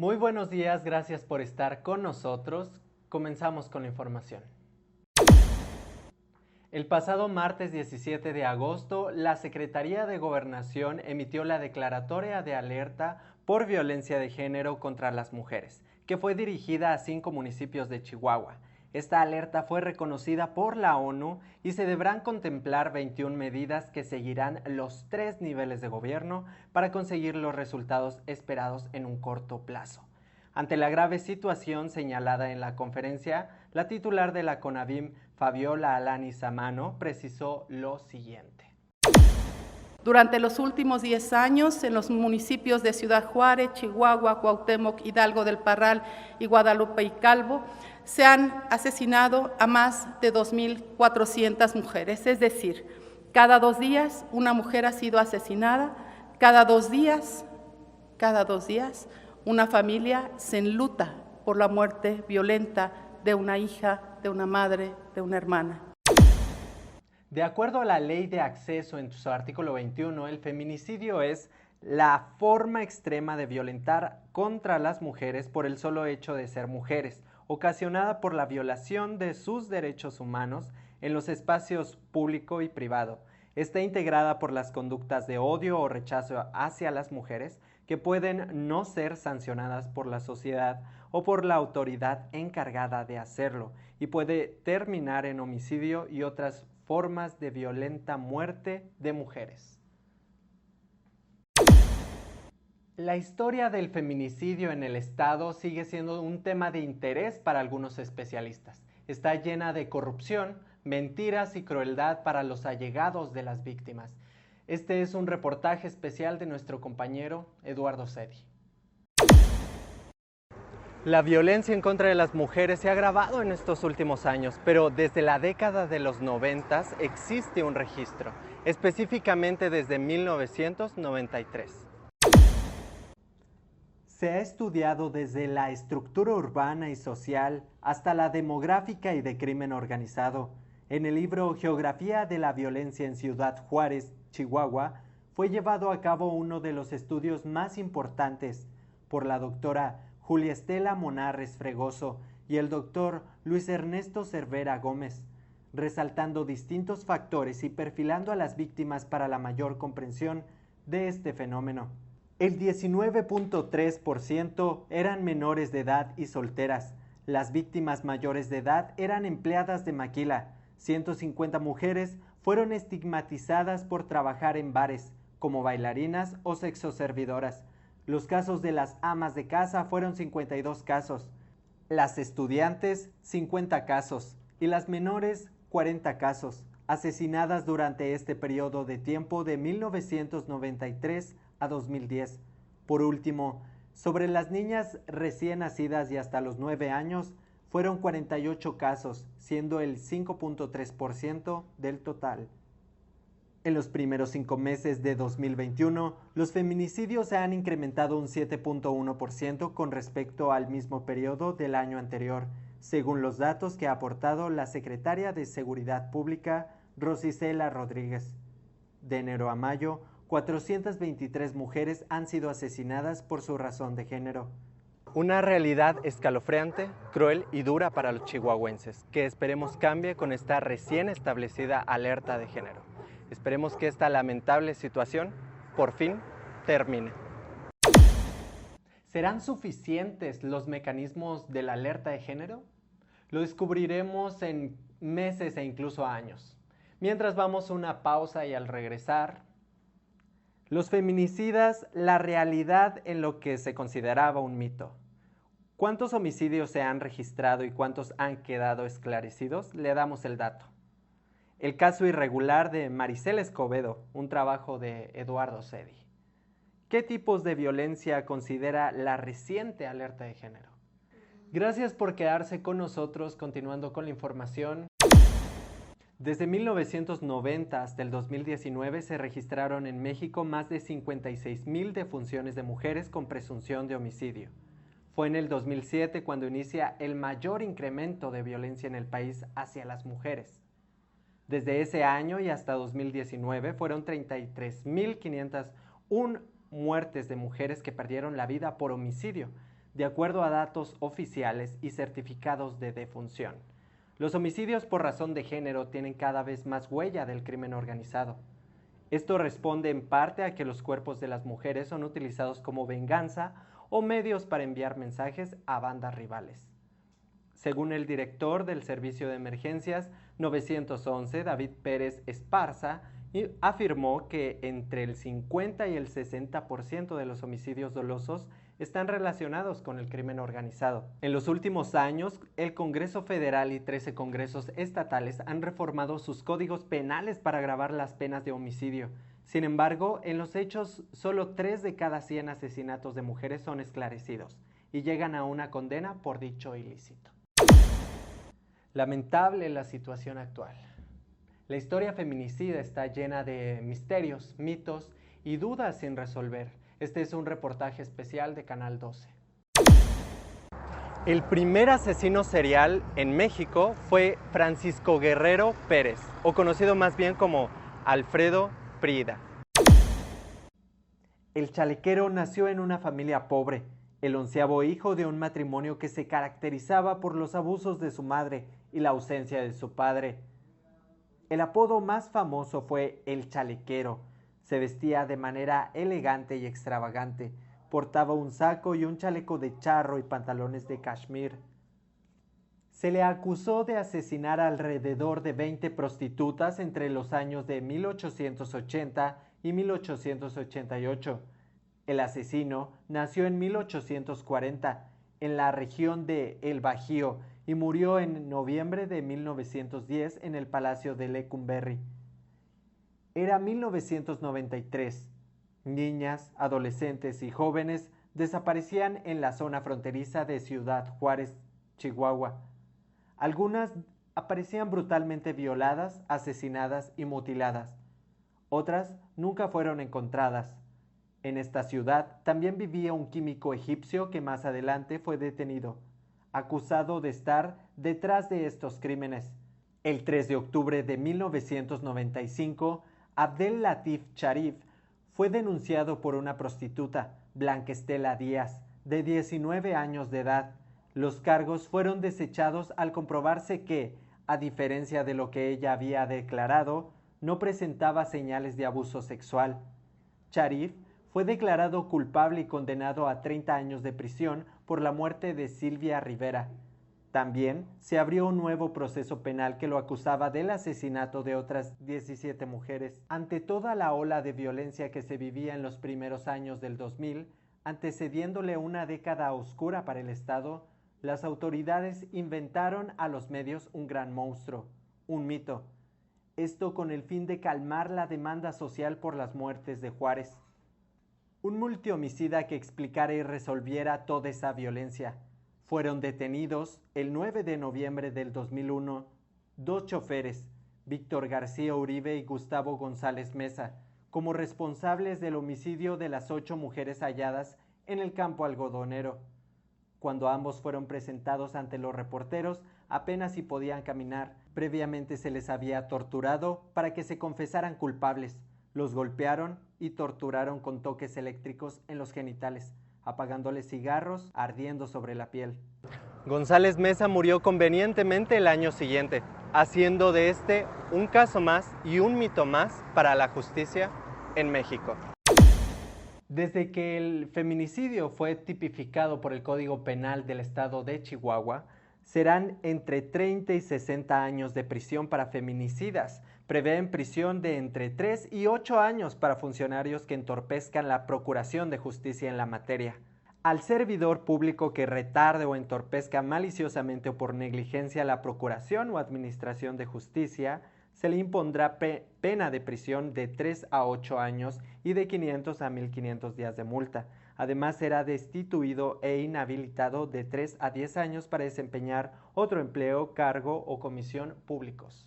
Muy buenos días, gracias por estar con nosotros. Comenzamos con la información. El pasado martes 17 de agosto, la Secretaría de Gobernación emitió la declaratoria de alerta por violencia de género contra las mujeres, que fue dirigida a 5 municipios de Chihuahua. Esta alerta fue reconocida por la ONU y se deberán contemplar 21 medidas que seguirán los 3 niveles de gobierno para conseguir los resultados esperados en un corto plazo. Ante la grave situación señalada en la conferencia, la titular de la CONAVIM, Fabiola Alani Samano, precisó lo siguiente. Durante los últimos 10 años, en los municipios de Ciudad Juárez, Chihuahua, Cuauhtémoc, Hidalgo del Parral y Guadalupe y Calvo, se han asesinado a más de 2.400 mujeres, es decir, cada 2 días una mujer ha sido asesinada, cada dos días una familia se enluta por la muerte violenta de una hija, de una madre, de una hermana. De acuerdo a la Ley de Acceso en su artículo 21, el feminicidio es la forma extrema de violentar contra las mujeres por el solo hecho de ser mujeres, ocasionada por la violación de sus derechos humanos en los espacios público y privado. Está integrada por las conductas de odio o rechazo hacia las mujeres que pueden no ser sancionadas por la sociedad o por la autoridad encargada de hacerlo y puede terminar en homicidio y otras formas de violenta muerte de mujeres. La historia del feminicidio en el estado sigue siendo un tema de interés para algunos especialistas. Está llena de corrupción, mentiras y crueldad para los allegados de las víctimas. Este es un reportaje especial de nuestro compañero Eduardo Sedi. La violencia en contra de las mujeres se ha agravado en estos últimos años, pero desde la década de los 90 existe un registro, específicamente desde 1993. Se ha estudiado desde la estructura urbana y social hasta la demográfica y de crimen organizado. En el libro Geografía de la Violencia en Ciudad Juárez, Chihuahua, fue llevado a cabo uno de los estudios más importantes por la doctora Julia Estela Monarres Fregoso y el doctor Luis Ernesto Cervera Gómez, resaltando distintos factores y perfilando a las víctimas para la mayor comprensión de este fenómeno. El 19.3% eran menores de edad y solteras. Las víctimas mayores de edad eran empleadas de maquila. 150 mujeres fueron estigmatizadas por trabajar en bares, como bailarinas o sexoservidoras. Los casos de las amas de casa fueron 52 casos, las estudiantes 50 casos y las menores 40 casos, asesinadas durante este periodo de tiempo de 1993 a 2010. Por último, sobre las niñas recién nacidas y hasta los 9 años, fueron 48 casos, siendo el 5.3% del total. En los primeros 5 meses de 2021, los feminicidios se han incrementado un 7.1% con respecto al mismo periodo del año anterior, según los datos que ha aportado la secretaria de Seguridad Pública, Rosicela Rodríguez. De enero a mayo, 423 mujeres han sido asesinadas por su razón de género. Una realidad escalofriante, cruel y dura para los chihuahuenses, que esperemos cambie con esta recién establecida alerta de género. Esperemos que esta lamentable situación, por fin, termine. ¿Serán suficientes los mecanismos de la alerta de género? Lo descubriremos en meses e incluso años. Mientras vamos a una pausa y al regresar, los feminicidas, la realidad en lo que se consideraba un mito. ¿Cuántos homicidios se han registrado y cuántos han quedado esclarecidos? Le damos el dato. El caso irregular de Maricela Escobedo, un trabajo de Eduardo Sedi. ¿Qué tipos de violencia considera la reciente alerta de género? Gracias por quedarse con nosotros, continuando con la información. Desde 1990 hasta el 2019 se registraron en México más de 56,000 defunciones de mujeres con presunción de homicidio. Fue en el 2007 cuando inicia el mayor incremento de violencia en el país hacia las mujeres. Desde ese año y hasta 2019 fueron 33,501 muertes de mujeres que perdieron la vida por homicidio. de acuerdo a datos oficiales y certificados de defunción. Los homicidios por razón de género tienen cada vez más huella del crimen organizado. Esto responde en parte a que los cuerpos de las mujeres son utilizados como venganza o medios para enviar mensajes a bandas rivales. Según el director del Servicio de Emergencias 911, David Pérez Esparza, afirmó que entre el 50 y el 60% de los homicidios dolosos están relacionados con el crimen organizado. En los últimos años, el Congreso Federal y 13 congresos estatales han reformado sus códigos penales para agravar las penas de homicidio. Sin embargo, en los hechos, solo 3 de cada 100 asesinatos de mujeres son esclarecidos y llegan a una condena por dicho ilícito. Lamentable la situación actual. La historia feminicida está llena de misterios, mitos y dudas sin resolver. Este es un reportaje especial de Canal 12. El primer asesino serial en México fue Francisco Guerrero Pérez, o conocido más bien como Alfredo Prida. El chalequero nació en una familia pobre, el 11º hijo de un matrimonio que se caracterizaba por los abusos de su madre y la ausencia de su padre. El apodo más famoso fue el chalequero. Se vestía de manera elegante y extravagante. Portaba un saco y un chaleco de charro y pantalones de cashmere. Se le acusó de asesinar alrededor de 20 prostitutas entre los años de 1880 y 1888. El asesino nació en 1840 en la región de El Bajío y murió en noviembre de 1910 en el Palacio de Lecumberri. Era 1993. Niñas, adolescentes y jóvenes desaparecían en la zona fronteriza de Ciudad Juárez, Chihuahua. Algunas aparecían brutalmente violadas, asesinadas y mutiladas. Otras nunca fueron encontradas. En esta ciudad también vivía un químico egipcio que más adelante fue detenido, acusado de estar detrás de estos crímenes. El 3 de octubre de 1995, Abdel Latif Sharif fue denunciado por una prostituta, Blanca Estela Díaz, de 19 años de edad. Los cargos fueron desechados al comprobarse que, a diferencia de lo que ella había declarado, no presentaba señales de abuso sexual. Sharif fue declarado culpable y condenado a 30 años de prisión por la muerte de Silvia Rivera. También se abrió un nuevo proceso penal que lo acusaba del asesinato de otras 17 mujeres. Ante toda la ola de violencia que se vivía en los primeros años del 2000, antecediéndole una década oscura para el Estado, las autoridades inventaron a los medios un gran monstruo, un mito. Esto con el fin de calmar la demanda social por las muertes de Juárez. Un multihomicida que explicara y resolviera toda esa violencia. Fueron detenidos el 9 de noviembre del 2001 2 choferes, Víctor García Uribe y Gustavo González Meza, como responsables del homicidio de las 8 mujeres halladas en el campo algodonero. Cuando ambos fueron presentados ante los reporteros, apenas si podían caminar. Previamente se les había torturado para que se confesaran culpables. Los golpearon y torturaron con toques eléctricos en los genitales, apagándoles cigarros ardiendo sobre la piel. González Meza murió convenientemente el año siguiente, haciendo de este un caso más y un mito más para la justicia en México. Desde que el feminicidio fue tipificado por el Código Penal del Estado de Chihuahua, serán entre 30 y 60 años de prisión para feminicidas. Prevén prisión de entre 3 y 8 años para funcionarios que entorpezcan la procuración de justicia en la materia. Al servidor público que retarde o entorpezca maliciosamente o por negligencia la procuración o administración de justicia, se le impondrá pena de prisión de 3 a 8 años y de 500 a 1.500 días de multa. Además, será destituido e inhabilitado de 3 a 10 años para desempeñar otro empleo, cargo o comisión públicos.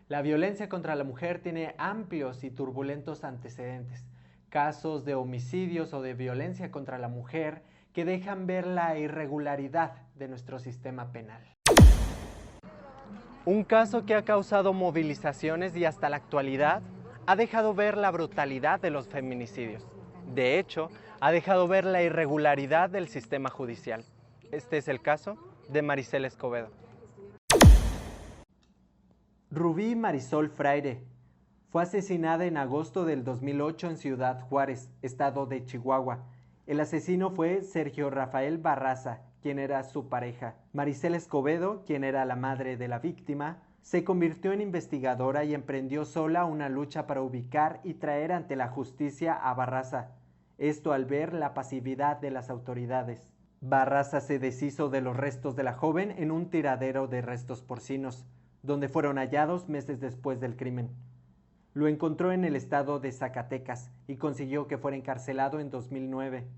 La violencia contra la mujer tiene amplios y turbulentos antecedentes. Casos de homicidios o de violencia contra la mujer que dejan ver la irregularidad de nuestro sistema penal. Un caso que ha causado movilizaciones y hasta la actualidad ha dejado ver la brutalidad de los feminicidios. De hecho, ha dejado ver la irregularidad del sistema judicial. Este es el caso de Maricela Escobedo. Rubí Marisol Fraire fue asesinada en agosto del 2008 en Ciudad Juárez, estado de Chihuahua. El asesino fue Sergio Rafael Barraza, quien era su pareja. Maricela Escobedo, quien era la madre de la víctima, se convirtió en investigadora y emprendió sola una lucha para ubicar y traer ante la justicia a Barraza. Esto al ver la pasividad de las autoridades. Barraza se deshizo de los restos de la joven en un tiradero de restos porcinos, donde fueron hallados meses después del crimen. Lo encontró en el estado de Zacatecas y consiguió que fuera encarcelado en 2009.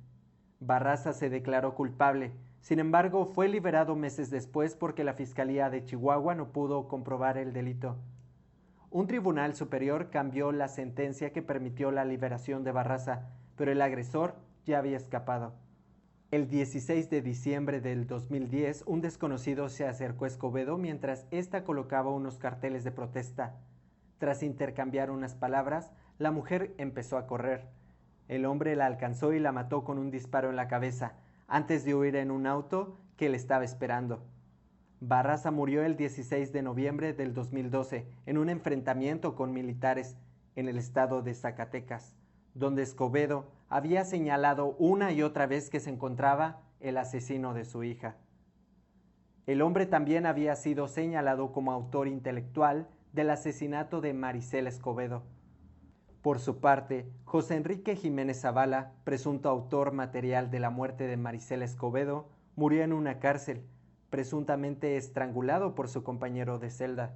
Barraza se declaró culpable, sin embargo fue liberado meses después porque la Fiscalía de Chihuahua no pudo comprobar el delito. Un tribunal superior cambió la sentencia que permitió la liberación de Barraza, pero el agresor ya había escapado. El 16 de diciembre del 2010, un desconocido se acercó a Escobedo mientras ésta colocaba unos carteles de protesta. Tras intercambiar unas palabras, la mujer empezó a correr. El hombre la alcanzó y la mató con un disparo en la cabeza, antes de huir en un auto que le estaba esperando. Barraza murió el 16 de noviembre del 2012 en un enfrentamiento con militares en el estado de Zacatecas, donde Escobedo había señalado una y otra vez que se encontraba el asesino de su hija. El hombre también había sido señalado como autor intelectual del asesinato de Maricela Escobedo. Por su parte, José Enrique Jiménez Zavala, presunto autor material de la muerte de Maricela Escobedo, murió en una cárcel, presuntamente estrangulado por su compañero de celda.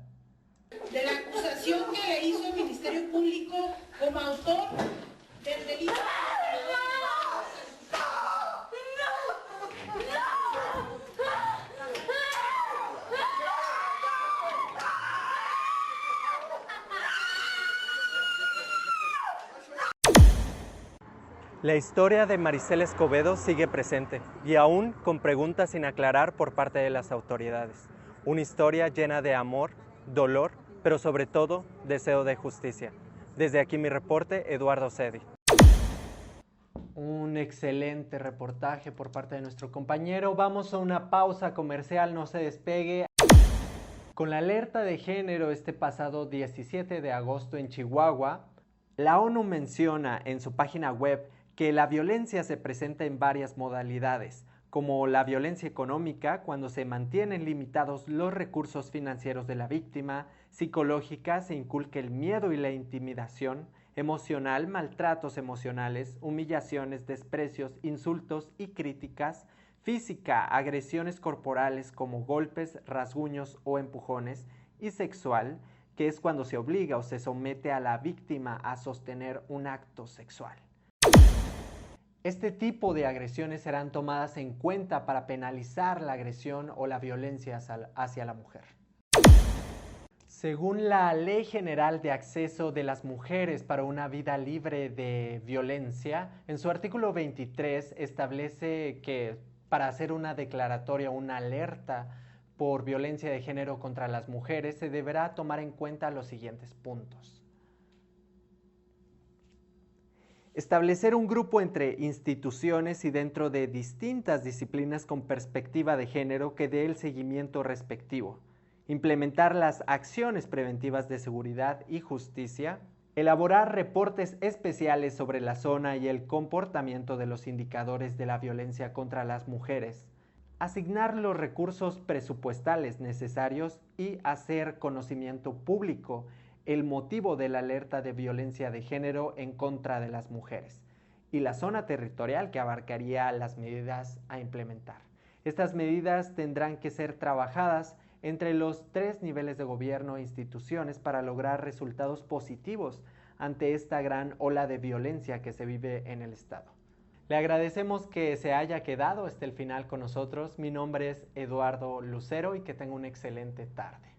De la acusación que le hizo el Ministerio Público como autor del delito. La historia de Maricela Escobedo sigue presente y aún con preguntas sin aclarar por parte de las autoridades. Una historia llena de amor, dolor, pero sobre todo deseo de justicia. Desde aquí mi reporte, Eduardo Cedi. Un excelente reportaje por parte de nuestro compañero. Vamos a una pausa comercial, no se despegue. Con la alerta de género este pasado 17 de agosto en Chihuahua, la ONU menciona en su página web que la violencia se presenta en varias modalidades, como la violencia económica, cuando se mantienen limitados los recursos financieros de la víctima; psicológica, se inculca el miedo y la intimidación; emocional, maltratos emocionales, humillaciones, desprecios, insultos y críticas; física, agresiones corporales como golpes, rasguños o empujones; y sexual, que es cuando se obliga o se somete a la víctima a sostener un acto sexual. Este tipo de agresiones serán tomadas en cuenta para penalizar la agresión o la violencia hacia la mujer. Según la Ley General de Acceso de las Mujeres para una Vida Libre de Violencia, en su artículo 23 establece que para hacer una declaratoria, una alerta por violencia de género contra las mujeres, se deberá tomar en cuenta los siguientes puntos. Establecer un grupo entre instituciones y dentro de distintas disciplinas con perspectiva de género que dé el seguimiento respectivo. Implementar las acciones preventivas de seguridad y justicia. Elaborar reportes especiales sobre la zona y el comportamiento de los indicadores de la violencia contra las mujeres. Asignar los recursos presupuestales necesarios y hacer conocimiento público el motivo de la alerta de violencia de género en contra de las mujeres y la zona territorial que abarcaría las medidas a implementar. Estas medidas tendrán que ser trabajadas entre los 3 niveles de gobierno e instituciones para lograr resultados positivos ante esta gran ola de violencia que se vive en el estado. Le agradecemos que se haya quedado hasta el final con nosotros. Mi nombre es Eduardo Lucero y que tenga una excelente tarde.